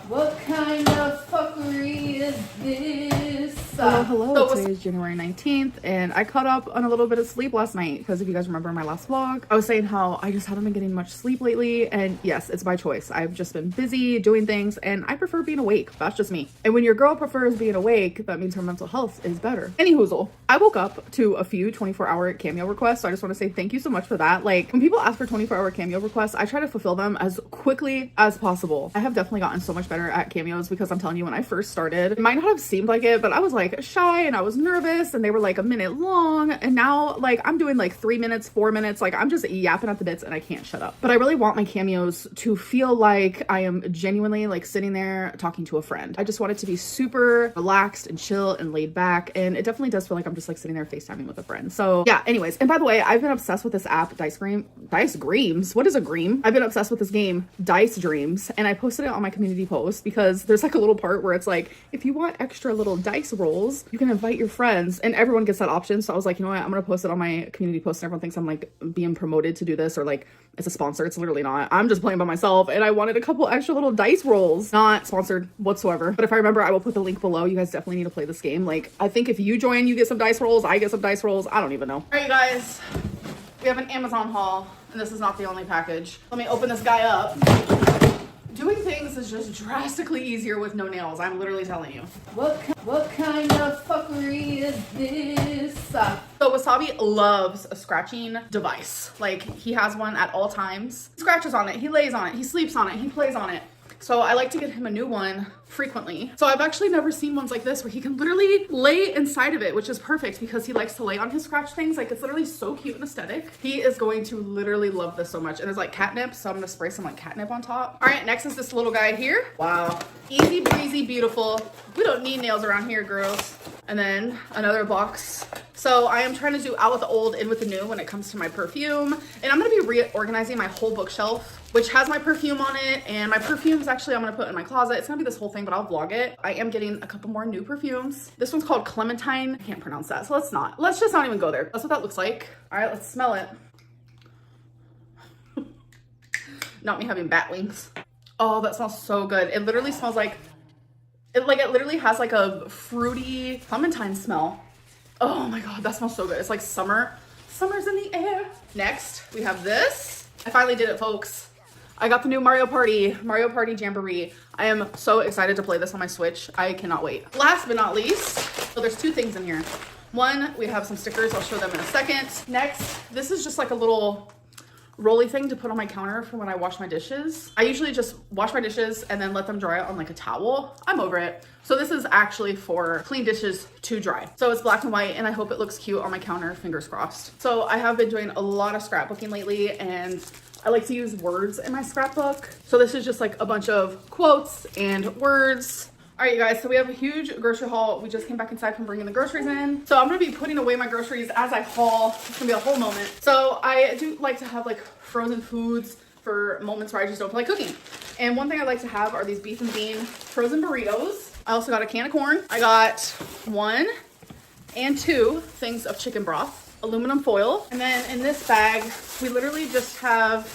What kind of fuckery is this? Hello. Today is January 19th, and I caught up on a little bit of sleep last night because if you guys remember my last vlog, I was saying how I just haven't been getting much sleep lately, and yes, it's by choice. I've just been busy doing things, and I prefer being awake. That's just me. And when your girl prefers being awake, that means her mental health is better. Anyhoozle, I woke up to a few 24-hour cameo requests, so I just want to say thank you so much for that. Like, when people ask for 24-hour cameo requests, I try to fulfill them as quickly as possible. I have definitely gotten so much better at cameos because I'm telling you, when I first started, it might not have seemed like it, but I was like shy and I was nervous and they were like a minute long, and now like I'm doing like 3 minutes, 4 minutes, like I'm just yapping at the bits and I can't shut up. But I really want my cameos to feel like I am genuinely like sitting there talking to a friend. I just want it to be super relaxed and chill and laid back, and it definitely does feel like I'm just like sitting there FaceTiming with a friend. So yeah, anyways, and by the way, I've been obsessed with this app, Dice Dreams. What is a Gream? I've been obsessed with this game, Dice Dreams, and I posted it on my community post because there's like a little part where it's like, if you want extra little dice rolls, you can invite your friends, and everyone gets that option. So I was like, you know what, I'm gonna post it on my community post, and everyone thinks I'm like being promoted to do this or like it's a sponsor. It's literally not. I'm just playing by myself, and I wanted a couple extra little dice rolls. Not sponsored whatsoever, but if I remember, I will put the link below. You guys definitely need to play this game. Like, I think if you join, you get some dice rolls, I get some dice rolls. I don't even know. All right, you guys, we have an Amazon haul, and this is not the only package. Let me open this guy up. Doing things is just drastically easier with no nails. I'm literally telling you. What kind of fuckery is this? So Wasabi loves a scratching device. Like, he has one at all times. He scratches on it, he lays on it, he sleeps on it, he plays on it. So I like to get him a new one frequently. So I've actually never seen ones like this where he can literally lay inside of it, which is perfect because he likes to lay on his scratch things. Like, it's literally so cute and aesthetic. He is going to literally love this so much. And it's like catnip, so I'm gonna spray some like catnip on top. All right, next is this little guy here. Wow, easy breezy, beautiful. We don't need nails around here, girls. And then another box. So I am trying to do out with the old, in with the new when it comes to my perfume. And I'm gonna be reorganizing my whole bookshelf, which has my perfume on it. And my perfumes, actually, I'm gonna put in my closet. It's gonna be this whole thing, but I'll vlog it. I am getting a couple more new perfumes. This one's called Clementine. I can't pronounce that, so let's just not even go there. That's what that looks like. All right, let's smell it. Not me having bat wings. Oh, that smells so good. It literally smells like, it literally has like a fruity clementine smell. Oh my God, that smells so good. It's like summer. Summer's in the air. Next, we have this. I finally did it, folks. I got the new Mario Party Jamboree. I am so excited to play this on my Switch. I cannot wait. Last but not least, so there's two things in here. One, we have some stickers. I'll show them in a second. Next, this is just like a little rolly thing to put on my counter for when I wash my dishes. I usually just wash my dishes and then let them dry out on like a towel. I'm over it. So this is actually for clean dishes to dry. So it's black and white, and I hope it looks cute on my counter, fingers crossed. So I have been doing a lot of scrapbooking lately, and I like to use words in my scrapbook. So this is just like a bunch of quotes and words. All right, you guys, so we have a huge grocery haul. We just came back inside from bringing the groceries in. So I'm gonna be putting away my groceries as I haul. It's gonna be a whole moment. So I do like to have like frozen foods for moments where I just don't feel like cooking. And one thing I like to have are these beef and bean frozen burritos. I also got a can of corn. I got 1 and 2 things of chicken broth, aluminum foil. And then in this bag, we literally just have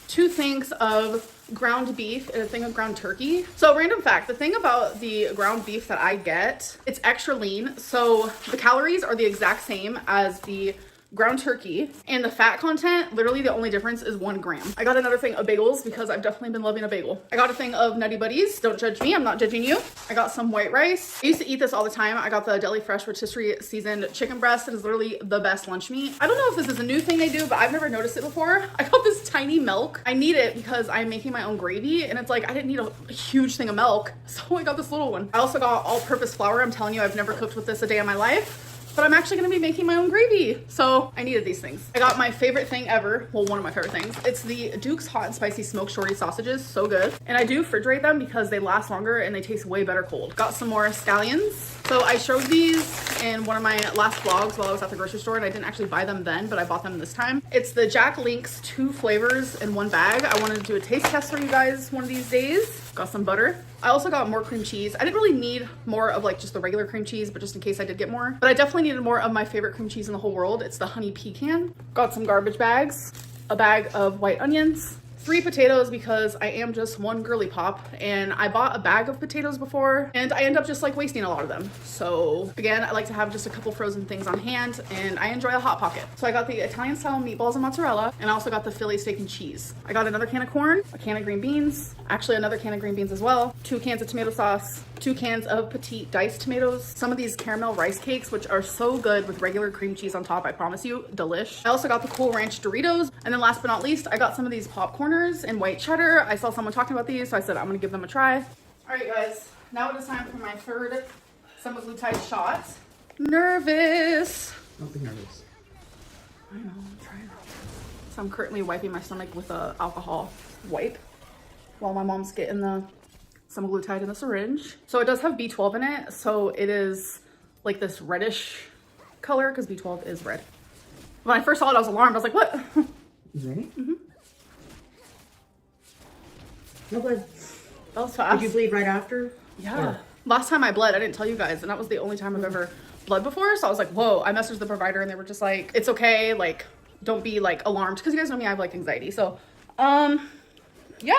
2 things of ground beef and a thing of ground turkey. So random fact, the thing about the ground beef that I get, it's extra lean. So the calories are the exact same as the ground turkey, and the fat content, literally the only difference is 1 gram. I got another thing of bagels because I've definitely been loving a bagel. I got a thing of Nutty Buddies. Don't judge me, I'm not judging you. I got some white rice. I used to eat this all the time. I got the Deli Fresh rotisserie seasoned chicken breast. It is literally the best lunch meat. I don't know if this is a new thing they do, but I've never noticed it before. I got this tiny milk. I need it because I'm making my own gravy, and it's like, I didn't need a huge thing of milk, so I got this little one. I also got all-purpose flour. I'm telling you, I've never cooked with this a day in my life, but I'm actually gonna be making my own gravy. So I needed these things. I got my favorite thing ever. Well, one of my favorite things. It's the Duke's Hot and Spicy Smoked Shorty sausages. So good. And I do refrigerate them because they last longer and they taste way better cold. Got some more scallions. So I showed these in one of my last vlogs while I was at the grocery store, and I didn't actually buy them then, but I bought them this time. It's the Jack Link's 2 flavors in 1 bag. I wanted to do a taste test for you guys one of these days. Got some butter. I also got more cream cheese. I didn't really need more of like just the regular cream cheese, but just in case I did get more. But I definitely needed more of my favorite cream cheese in the whole world. It's the honey pecan. Got some garbage bags, a bag of white onions, 3 potatoes because I am just one girly pop, and I bought a bag of potatoes before and I end up just like wasting a lot of them. So again, I like to have just a couple frozen things on hand, and I enjoy a Hot Pocket. So I got the Italian style meatballs and mozzarella, and I also got the Philly steak and cheese. I got another can of corn, a can of green beans, actually another can of green beans as well, 2 cans of tomato sauce, 2 cans of petite diced tomatoes, some of these caramel rice cakes, which are so good with regular cream cheese on top. I promise you, delish. I also got the Cool Ranch Doritos, and then last but not least, I got some of these popcorners in white cheddar. I saw someone talking about these, so I said I'm gonna give them a try. All right, guys, now it is time for my third semaglutide shot. Nervous. Don't be nervous. I know, I'm trying. So I'm currently wiping my stomach with a alcohol wipe while my mom's getting the semaglutide in the syringe. So it does have B12 in it, so it is like this reddish color because B12 is red. When I first saw it, I was alarmed. I was like, what? Is it ready? Mm-hmm. No blood. That was fast. Did you bleed right after? Yeah. Or- Last time I bled, I didn't tell you guys, and that was the only time I've ever bled before. So I was like, whoa. I messaged the provider and they were just like, it's okay. Like, don't be like alarmed, because you guys know me, I have like anxiety. So, yeah,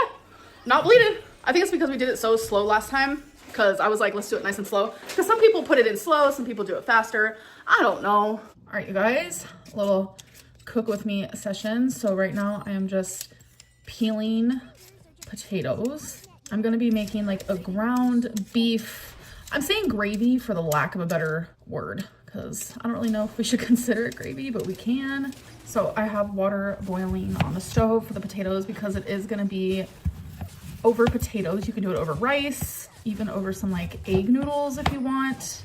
not bleeding. I think it's because we did it so slow last time, because I was like, let's do it nice and slow. Because some people put it in slow, some people do it faster. I don't know. All right, you guys, a little cook with me session. So right now I am just peeling potatoes. I'm gonna be making like a ground beef. I'm saying gravy for the lack of a better word, because I don't really know if we should consider it gravy, but we can. So I have water boiling on the stove for the potatoes because it is gonna be over potatoes. You can do it over rice, even over some like egg noodles if you want.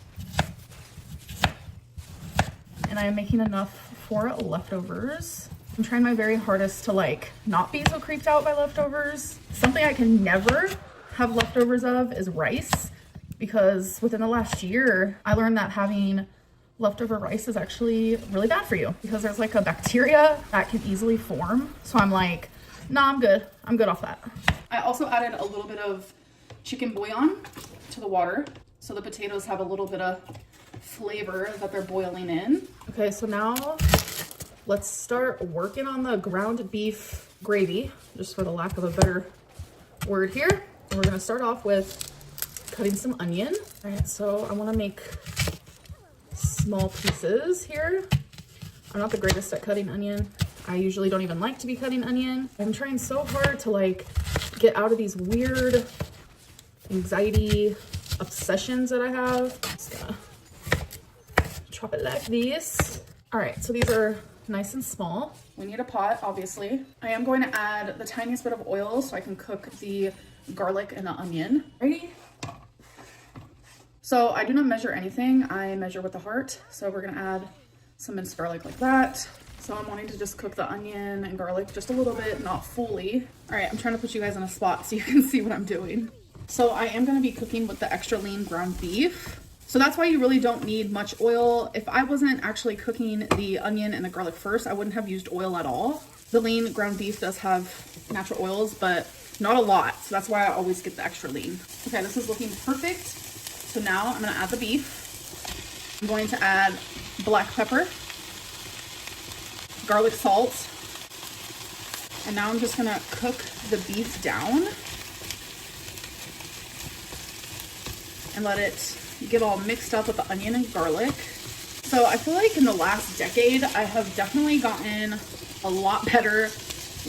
And I am making enough for leftovers. I'm trying my very hardest to like not be so creeped out by leftovers. Something I can never have leftovers of is rice, because within the last year, I learned that having leftover rice is actually really bad for you, because there's like a bacteria that can easily form. So I'm like, nah, I'm good. I'm good off that. I also added a little bit of chicken bouillon to the water, so the potatoes have a little bit of flavor that they're boiling in. Okay, so now let's start working on the ground beef gravy, just for the lack of a better word here. And we're gonna start off with cutting some onion. All right, so I wanna make small pieces here. I'm not the greatest at cutting onion. I usually don't even like to be cutting onion. I'm trying so hard to like get out of these weird anxiety obsessions that I have. Just gonna chop it like this. All right, so these are nice and small. We need a pot, obviously. I am going to add the tiniest bit of oil so I can cook the garlic and the onion. Ready? So I do not measure anything. I measure with the heart. So we're gonna add some minced garlic like that. So I'm wanting to just cook the onion and garlic just a little bit, not fully. All right, I'm trying to put you guys in a spot so you can see what I'm doing. So I am gonna be cooking with the extra lean ground beef. So that's why you really don't need much oil. If I wasn't actually cooking the onion and the garlic first, I wouldn't have used oil at all. The lean ground beef does have natural oils, but not a lot. So that's why I always get the extra lean. Okay, this is looking perfect. So now I'm gonna add the beef. I'm going to add black pepper, garlic salt, and now I'm just gonna cook the beef down and let it get all mixed up with the onion and garlic. So I feel like in the last decade, I have definitely gotten a lot better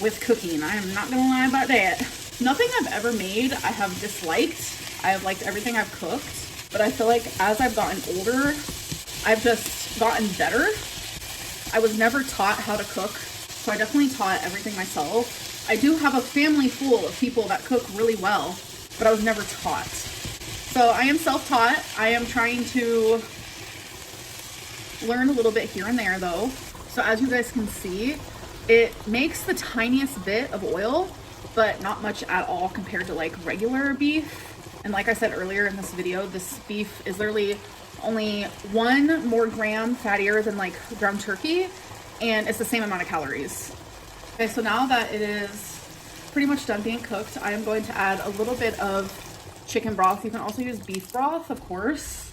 with cooking. I am not gonna lie about that. Nothing I've ever made I have disliked. I have liked everything I've cooked, but I feel like as I've gotten older, I've just gotten better. I was never taught how to cook, so I definitely taught everything myself. I do have a family full of people that cook really well, but I was never taught. So I am self-taught. I am trying to learn a little bit here and there though. So as you guys can see, it makes the tiniest bit of oil, but not much at all compared to like regular beef. And like I said earlier in this video, this beef is literally only 1 more gram fattier than like ground turkey, and it's the same amount of calories. Okay, so now that it is pretty much done being cooked, I am going to add a little bit of chicken broth. You can also use beef broth, of course.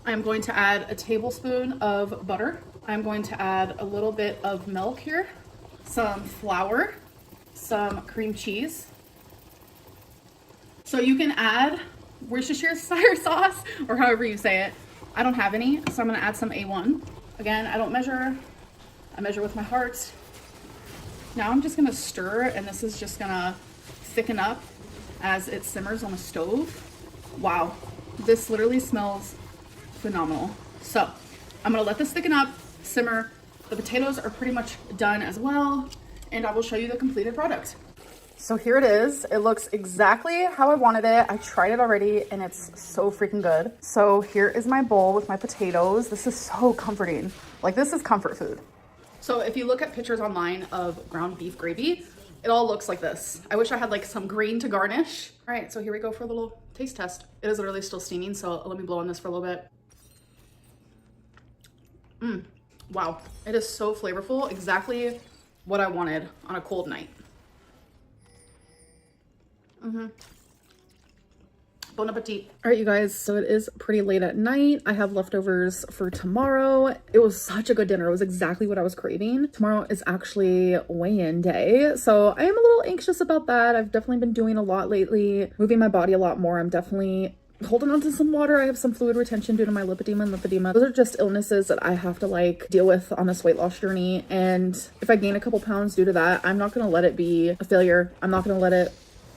I am going to add a tablespoon of butter. I'm going to add a little bit of milk here, some flour, some cream cheese. So you can add Worcestershire sauce or however you say it. I don't have any, so I'm gonna add some A1. Again, I don't measure, I measure with my heart. Now I'm just gonna stir, and this is just gonna thicken up as it simmers on the stove. Wow, this literally smells phenomenal. So I'm gonna let this thicken up, simmer. The potatoes are pretty much done as well, and I will show you the completed product. So here it is. It looks exactly how I wanted it. I tried it already and it's so freaking good. So here is my bowl with my potatoes. This is so comforting. Like, this is comfort food. So if you look at pictures online of ground beef gravy, it all looks like this. I wish I had like some green to garnish. All right, so here we go for a little taste test. It is literally still steaming, so let me blow on this for a little bit. Wow, it is so flavorful. Exactly what I wanted on a cold night. Bon appetit. All right, you guys, so it is pretty late at night. I have leftovers for tomorrow. It was such a good dinner. It was exactly what I was craving. Tomorrow is actually weigh-in day, so I am a little anxious about that. I've definitely been doing a lot lately, moving my body a lot more. I'm definitely holding on to some water. I have some fluid retention due to my lipedema and lymphedema. Those are just illnesses that I have to like deal with on this weight loss journey. And if I gain a couple pounds due to that, I'm not gonna let it be a failure. I'm not gonna let it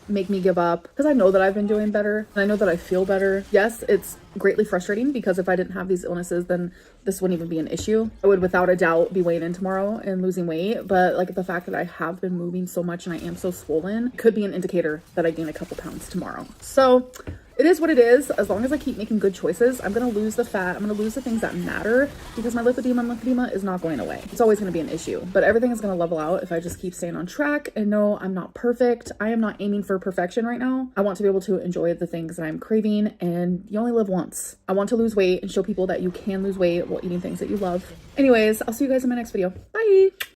make me give up, because I know that I've been doing better and I know that I feel better. Yes, it's greatly frustrating because if I didn't have these illnesses, then this wouldn't even be an issue. I would without a doubt be weighing in tomorrow and losing weight, but like the fact that I have been moving so much and I am so swollen could be an indicator that I gain a couple pounds tomorrow. So it is what it is. As long as I keep making good choices, I'm going to lose the fat. I'm going to lose the things that matter, because my lipedema and lymphedema is not going away. It's always going to be an issue, but everything is going to level out if I just keep staying on track. And no, I'm not perfect. I am not aiming for perfection right now. I want to be able to enjoy the things that I'm craving, and you only live once. I want to lose weight and show people that you can lose weight while eating things that you love. Anyways, I'll see you guys in my next video. Bye.